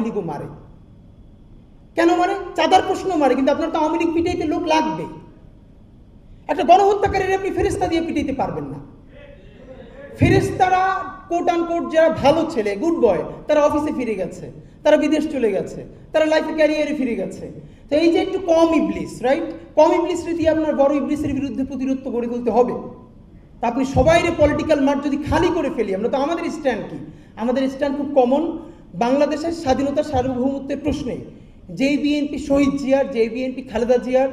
আওয়ামী লীগও মারে। কেন মারে? চাঁদার প্রশ্ন মারে, কিন্তু আপনার তো আওয়ামী লীগ পিটাইতে লোক লাগবে। একটা গণহত্যাকারীরা আপনি ফেরেস্তা দিয়ে পিটাইতে পারবেন না। ফেরেস্তারা কোট আন কোট যারা ভালো ছেলে, গুড বয়, তারা অফিসে ফিরে গেছে, তারা বিদেশ চলে গেছে, তারা লাইফে ক্যারিয়ারে ফিরে গেছে। তো এই যে একটু কম ইবলিস, রাইট, কম ইবলিস রীতি আপনার বড় ইবলিসের বিরুদ্ধে প্রতিরোধ গড়ে তুলতে হবে। তা আপনি সবাইরে পলিটিক্যাল মাঠ যদি খালি করে ফেলি, আমরা তো আমাদের স্ট্যান্ড কি? আমাদের স্ট্যান্ড খুব কমন। বাংলাদেশের স্বাধীনতা সার্বভৌমত্বের প্রশ্নে যেই বিএনপি শহীদ জিয়ার, যেই বিএনপি খালেদা জিয়ার,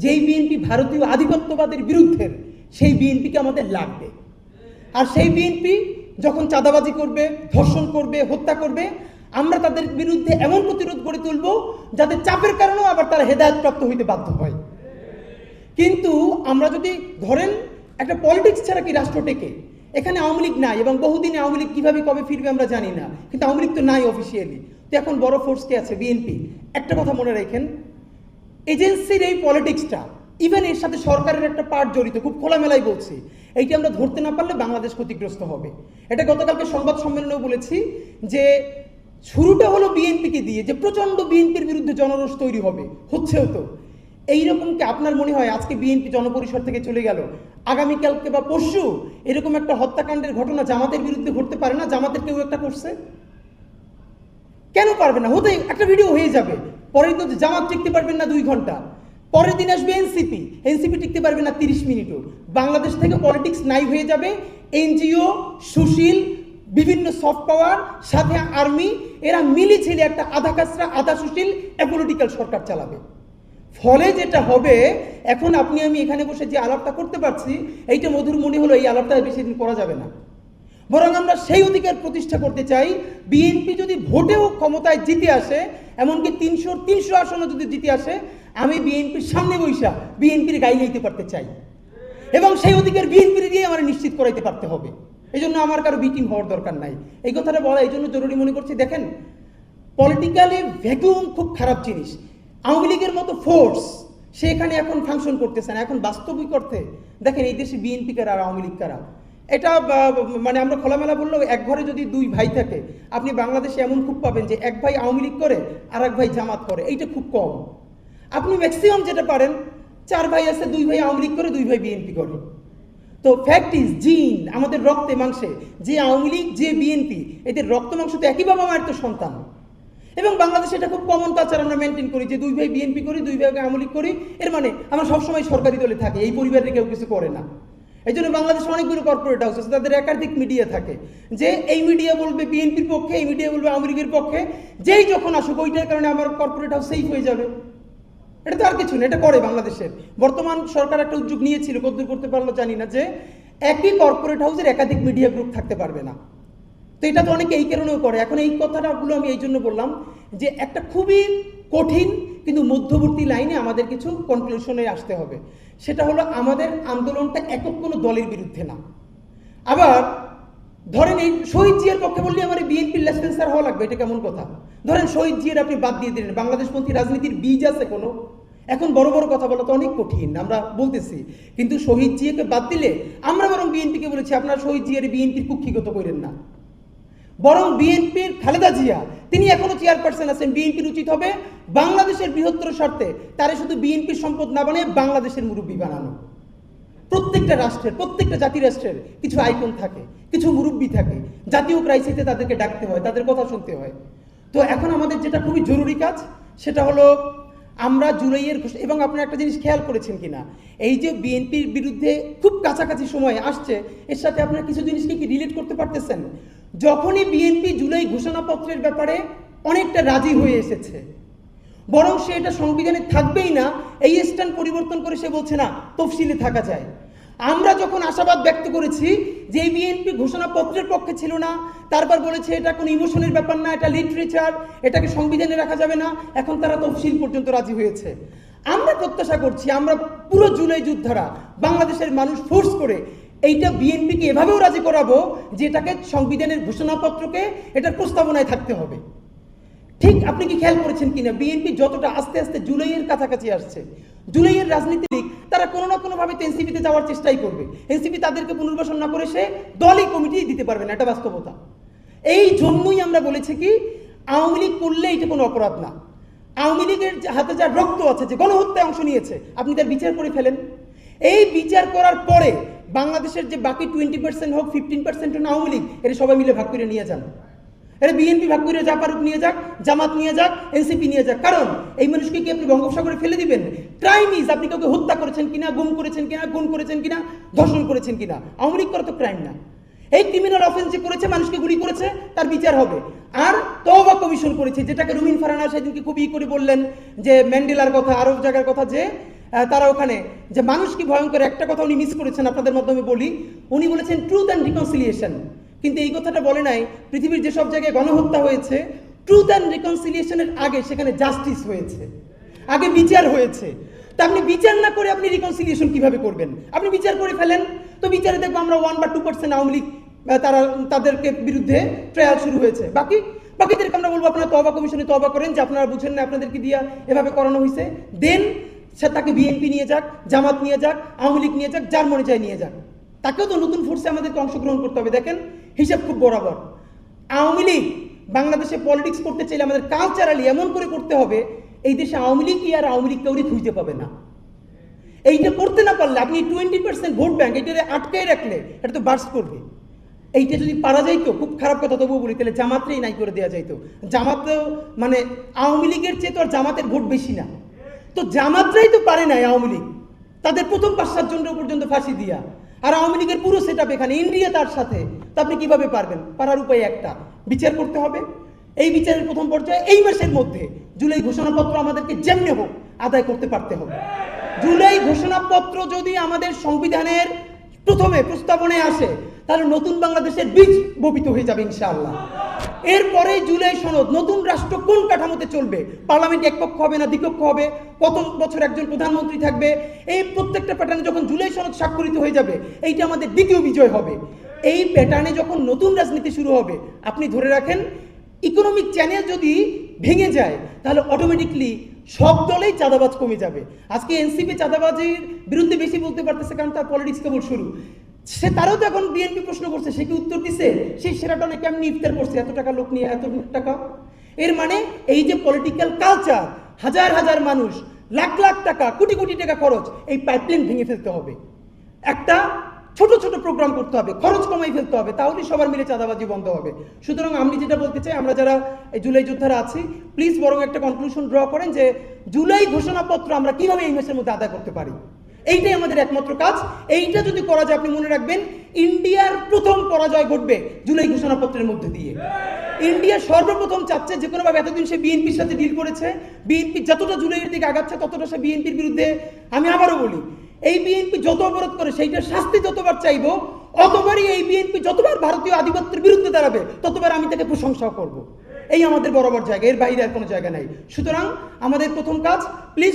যেই বিএনপি ভারতীয় আধিপত্যবাদের বিরুদ্ধে, সেই বিএনপিকে আমাদের লাগবে। আর সেই বিএনপি যখন চাঁদাবাজি করবে, ধর্ষণ করবে, হত্যা করবে, আমরা তাদের বিরুদ্ধে এমন প্রতিরোধ গড়ে তুলব যাতে চাপের কারণেও আবার তারা হেদায়েতপ্রাপ্ত হইতে বাধ্য হয়। কিন্তু আমরা যদি ধরেন একটা পলিটিক্স ছাড়া কি রাষ্ট্র টেকে? এখানে আওয়ামী লীগ নাই, এবং বহুদিনে আওয়ামী লীগ কীভাবে কবে ফিরবে আমরা জানি না, কিন্তু আওয়ামী লীগ তো নাই অফিসিয়ালি। তো এখন বড় ফোর্স কে আছে? বিএনপি। একটা কথা মনে রাখেন, এজেন্সির এই পলিটিক্সটা, ইভেন এর সাথে সরকারের একটা পার্ট জড়িত, খুব খোলামেলাই বলছি। এইটি আমরা ধরতে না পারলে বাংলাদেশ ক্ষতিগ্রস্ত হবে। এটা গতকালকে সংবাদ সম্মেলনেও বলেছি যে শুরুটা হলো বিএনপিকে দিয়ে, যে প্রচণ্ড বিএনপির বিরুদ্ধে জনরোষ তৈরি হবে, হচ্ছেও তো। এইরকম কি আপনার মনে হয় আজকে বিএনপি জনপরিষদ থেকে চলে গেল, আগামীকালকে বা পরশু এরকম একটা হত্যাকাণ্ডের ঘটনা জামাতের বিরুদ্ধে ঘটতে পারে না? জামাতের কেউ একটা করছে, কেন পারবে না? হতে একটা ভিডিও হয়ে যাবে, পরের দিন জামাত টিকতে পারবেন না 2 ঘন্টা, পরের দিন আসবে এনসিপি, এনসিপি টিকতে পারবে না 30 মিনিটও। বাংলাদেশ থেকে পলিটিক্স নাই হয়ে যাবে। এনজিও, সুশীল, বিভিন্ন সফট পাওয়ার, সাথে আর্মি, এরা মিলি ছেলে একটা আধা কাঁচরা আধা সুশীল অ্যাপলিটিক্যাল সরকার চালাবে। ফলে যেটা হবে, এখন আপনি আমি এখানে বসে যে আলাপটা করতে পারছি, এইটা মধুর মনে হলো এই আলাপটা বেশি দিন করা যাবে না। বরং আমরা সেই অধিকার প্রতিষ্ঠা করতে চাই, বিএনপি যদি ভোটেও ক্ষমতায় জিতে আসে, এমনকি 300 আসনও যদি জিতে আসে, আমি বিএনপির সামনে বৈশা বিএনপির গায়ে নিতে পারতে চাই, এবং সেই অধিকার বিএনপির দিয়ে আমার নিশ্চিত করাইতে পারতে হবে। এই জন্য আমার কারো বিটিং হওয়ার দরকার নাই। এই কথাটা বলা এই জন্য জরুরি মনে করছি। দেখেন, পলিটিক্যালি ভ্যাকুয়াম খুব খারাপ জিনিস। আওয়ামী লীগের মতো ফোর্স সে এখানে এখন ফাংশন করতেছে না। এখন বাস্তবিক অর্থে দেখেন এই দেশে বিএনপি কারা আর আওয়ামী লীগ কারা, এটা মানে আমরা খোলামেলা বললেও, এক ঘরে যদি 2 ভাই থাকে, আপনি বাংলাদেশে এমন খুব পাবেন যে এক ভাই আওয়ামী লীগ করে আর এক ভাই জামাত করে, এইটা খুব কম। আপনি ম্যাক্সিমাম যেটা পারেন, 4 ভাই আছে, 2 ভাই আওয়ামী লীগ করে, 2 ভাই বিএনপি করে। তো ফ্যাক্ট ইজ, জিন আমাদের রক্তে মাংসে, যে আওয়ামী লীগ যে বিএনপি, এদের রক্ত মাংস তো একই বাবা মায়ের তো সন্তান। এবং বাংলাদেশে এটা খুব কমন কালচার আমরা মেনটেন করি যে 2 ভাই বিএনপি করি, 2 ভাই আওয়ামী লীগ করি, এর মানে আমরা সবসময় সরকারি দলে থাকি, এই পরিবারের কেউ কিছু করে না। এই জন্য বাংলাদেশে অনেকগুলো কর্পোরেট হাউস আছে, তাদের একাধিক মিডিয়া থাকে, যে এই মিডিয়া বলবে বিএনপির পক্ষে, এই মিডিয়া বলবে আওয়ামী লীগের পক্ষে, যেই যখন আসুক ওইটার কারণে আমার কর্পোরেট হাউস সেফ হয়ে যাবে। এটা তো আর কিছু না, এটা করে বাংলাদেশের বর্তমান সরকার একটা উদ্যোগ নিয়েছিল, কদ্দূর করতে পারলো জানি না, যে একই কর্পোরেট হাউসের একাধিক মিডিয়া গ্রুপ থাকতে পারবে না। তো এটা তো অনেকে এই কারণেও করে। এখন এই কথাটাগুলো আমি এই জন্য বললাম যে একটা খুবই কঠিন কিন্তু মধ্যবর্তী লাইনে আমাদের কিছু কনক্লুশনে আসতে হবে। সেটা হলো আমাদের আন্দোলনটা একক কোনো দলের বিরুদ্ধে না। আবার ধরেন এই শহীদ জিয়ার পক্ষে বললে আমার বিএনপির লেসপেন্সার হওয়া লাগবে, এটা কেমন কথা? ধরেন শহীদ জিয়ার আপনি বাদ দিয়ে দিলেন, বাংলাদেশপন্থী রাজনীতির বীজ আছে কোনো? এখন বড় বড় কথা বলা তো অনেক কঠিন, আমরা বলতেছি, কিন্তু শহীদ জিয়াকে বাদ দিলে আমরা বরং বিএনপিকে বলেছি আপনারা শহীদ জিয়ার বিএনপির কুক্ষিগত করেন না, বরং বিএনপির খালেদা জিয়া তিনি এখনো চেয়ারপারসন আছেন, বিএনপির উচিত হবে বাংলাদেশের বৃহত্তর স্বার্থে তারে শুধু বিএনপির সম্পদ না বানিয়ে বাংলাদেশের মুরব্বী বানানো। প্রত্যেকটা রাষ্ট্রের, প্রত্যেকটা জাতি রাষ্ট্রের কিছু আইকন থাকে, কিছু মুরব্বী থাকে, জাতীয় ক্রাইসিসে তাদেরকে ডাকতে হয়, তাদের কথা শুনতে হয়। তো এখন আমাদের যেটা খুবই জরুরি কাজ, সেটা হলো আমরা জুলাইয়ের, এবং আপনারা একটা জিনিস খেয়াল করেছেন কিনা, এই যে বিএনপির বিরুদ্ধে খুব কাছাকাছি সময় আসছে, এর সাথে আপনারা কিছু জিনিসকে কি রিলেট করতে পারতেছেন? যখনই বিএনপি জুলাই ঘোষণাপত্রের ব্যাপারে অনেকটা রাজি হয়ে এসেছে, বরং সে এটা সংবিধানে থাকবেই না, এই স্ট্যান্ড পরিবর্তন করে সে বলছে না তফসিলে থাকা যায়। আমরা যখন আশাবাদ ব্যক্ত করেছি যে এই বিএনপি ঘোষণাপত্রের পক্ষে ছিল না, তারপর বলেছে এটা কোনো ইমোশনের ব্যাপার না, এটা লিটারেচার, এটাকে সংবিধানে রাখা যাবে না, এখন তারা তফসিল পর্যন্ত রাজি হয়েছে। আমরা প্রত্যাশা করছি আমরা পুরো জুলাই যোদ্ধারা বাংলাদেশের মানুষ ফোর্স করে এইটা বিএনপিকে এভাবেও রাজি করাবো যে এটাকে সংবিধানের ঘোষণাপত্রকে এটার প্রস্তাবনায় থাকতে হবে। ঠিক আপনি কি খেয়াল করেছেন কিনা, বিএনপি যতটা আস্তে আস্তে জুলাইয়ের কাছাকাছি আসছে, জুলাইয়ের রাজনীতিক তারা কোনো না কোনোভাবে এনসিপিতে যাওয়ার চেষ্টাই করবে। এনসিপি তাদেরকে পুনর্বাসন না করে সে দলই কমিটি দিতে পারবে না, এটা বাস্তবতা। এই জন্যই আমরা বলেছি কি আওয়ামী লীগ করলে এটা কোনো অপরাধ না। আওয়ামী লীগের হাতে যার রক্ত আছে, যে গণহত্যায় অংশ নিয়েছে, আপনি তার বিচার করে ফেলেন। এই বিচার করার পরে বাংলাদেশের যে বাকি 20% হোক 15% আওয়ামী লীগ, এটা সবাই মিলে ভাগ করে নিয়ে যান। এটা বিএনপি ভাগ করে যা পারুক নিয়ে যাক, জামাত নিয়ে যাক, এনসিপি নিয়ে যাক। কারণ এই মানুষকে কি আপনি বঙ্গোপসাগরে ফেলে দিবেন? ক্রাইম ইজ আপনি কাউকে হত্যা করেছেন কিনা, গুম করেছেন কিনা, খুন করেছেন কিনা, ধর্ষণ করেছেন কিনা। আওয়ামী লীগ করা তো ক্রাইম না। এই ক্রিমিনাল অফেন্স যে করেছে, মানুষকে গুলি করেছে, তার বিচার হবে। আর তওবা কমিশন করেছে, যেটাকে রুমিন ফারহানা সেদিনকে খুবই করে বললেন যে ম্যান্ডেলার কথা, আরব জায়গার কথা, যে তারা ওখানে যে মানুষ কি ভয়ঙ্কর, একটা কথা উনি মিস করেছেন, আপনাদের মাধ্যমে বলি। উনি বলেছেন ট্রুথ অ্যান্ড রিকনসিলিয়েশন, কিন্তু এই কথাটা বলে নাই পৃথিবীর যেসব জায়গায় গণহত্যা হয়েছে, ট্রুথ অ্যান্ড রিকনসিলিয়েশনের আগে সেখানে জাস্টিস হয়েছে, আগে বিচার হয়েছে। তা আপনি বিচার না করে আপনি রিকনসিলিয়েশন কিভাবে করবেন? আপনি বিচার করে ফেলেন, তো বিচারে দেখবো আমরা 1 বা 2% আওয়ামী লীগ তাদেরকে বিরুদ্ধে ট্রায়াল শুরু হয়েছে। বাকিদেরকে আমরা বলবো আপনারা তওবা কমিশনে তওবা করেন, যে আপনারা বুঝেন না আপনাদেরকে দিয়া এভাবে করানো হয়েছে। দেন সে তাকে বিএনপি নিয়ে যাক, জামাত নিয়ে যাক, আওয়ামী লীগ নিয়ে যাক, যার মনে চায় নিয়ে যাক। তাকেও তো নতুন ফোর্সে আমাদেরকে অংশগ্রহণ করতে হবে। দেখেন হিসাব খুব বরাবর। আওয়ামী লীগ বাংলাদেশে পলিটিক্স করতে চাইলে আমাদের কালচারালি এমন করে করতে হবে, এই দেশে আওয়ামী লীগ আর আওয়ামী লীগ কেউই খুঁজতে পাবে না। এইটা করতে না পারলে আপনি 20% ভোট ব্যাংক এটা আটকায় রাখলে এটা তো বার্স্ট করবে। এইটা যদি পারা যাইতো, খুব খারাপ কথা তবুও বলি, তাহলে জামাতরেই নাই করে দেওয়া যাইতো। জামাতেও মানে আওয়ামী লীগের চেয়ে তো আর জামাতের ভোট বেশি না, তো জামাতরাই তো পারে নাই আওয়ামী লীগ, তাদের প্রথম 5-7 জন পর্যন্ত ফাঁসি দিয়া। আর আওয়ামী লীগের পুরো সেট আপ এখানে, ইন্ডিয়া তার সাথে। তো আপনি কিভাবে পারবেন? পারার উপায় একটা, বিচার করতে হবে। এই বিচারের প্রথম পর্যায়ে এই মাসের মধ্যে জুলাই ঘোষণাপত্র আমাদেরকে যেমনি হোক আদায় করতে পারতে হবে। জুলাই ঘোষণাপত্র যদি আমাদের সংবিধানের প্রথমে প্রস্তাবনায় আসে, তাহলে নতুন বাংলাদেশের বীজ বপিত হয়ে যাবে ইনশাআল্লাহ। এরপরে জুলাই সনদ, নতুন রাষ্ট্র কোন কাঠামোতে চলবে, পার্লামেন্ট একপক্ষ হবে না দ্বিপক্ষ হবে, কত বছর একজন প্রধানমন্ত্রী থাকবে, এই প্রত্যেকটা প্যাটার্নে যখন জুলাই সনদ স্বাক্ষরিত হয়ে যাবে, এইটা আমাদের দ্বিতীয় বিজয় হবে। এই প্যাটার্নে যখন নতুন রাজনীতি শুরু হবে, আপনি ধরে রাখেন ইকোনমিক চ্যানেল যদি ভেঙে যায়, তাহলে অটোমেটিকলি সব দলেই চাঁদাবাজ কমে যাবে। আজকে এনসিপি চাঁদাবাজির বিরুদ্ধে বেশি বলতে পারতেছে, কারণ তার পলিটিক্স কেবল শুরু। সে তারও তো এখন বিএনপি প্রশ্ন করছে, সে কি উত্তর দিছে? সেই সেরাটনে কেমনি ইফতার করছে এত টাকা লোক নিয়ে, এত টাকা। এর মানে এই যে পলিটিক্যাল কালচার, হাজার হাজার মানুষ, লাখ লাখ টাকা, কোটি কোটি টাকা খরচ, এই পাইপলাইন ভেঙে ফেলতে হবে। একটা ছোট ছোট প্রোগ্রাম করতে হবে, খরচ কমাই ফেলতে হবে, তাহলেই সবার মিলে চাঁদাবাজি বন্ধ হবে। সুতরাং আমি যেটা বলতে চাই, আমরা যারা এই জুলাই যোদ্ধারা আছি, প্লিজ বরং একটা কনক্লুশন ড্র করেন যে জুলাই ঘোষণাপত্র আমরা কিভাবে এই মাসের মধ্যে আদায় করতে পারি। এইটাই আমাদের একমাত্র কাজ। এইটা যদি করা যায়, আপনি মনে রাখবেন ইন্ডিয়ার প্রথম পরাজয় ঘটবে জুলাই ঘোষণাপত্রের মধ্যে দিয়ে। ইন্ডিয়া সর্বপ্রথম চাচ্ছে যে কোনোভাবে, এতদিন সে বিএনপির সাথে ডিল করেছে, বিএনপি যতটা জুলাইয়ের দিকে আগাচ্ছে ততটা সে বিএনপির বিরুদ্ধে, আমি আবারও বলি, এই বিএনপি যত অবরোধ করে সেইটার শাস্তি যতবার চাইবো, অতবারই এই বিএনপি যতবার ভারতীয় আধিপত্যের বিরুদ্ধে দাঁড়াবে, ততবার আমি তাকে প্রশংসাও করব। এই আমাদের বরাবর জায়গা, এর বাইরে আর কোনো জায়গা নাই। সুতরাং আমাদের প্রথম কাজ, প্লিজ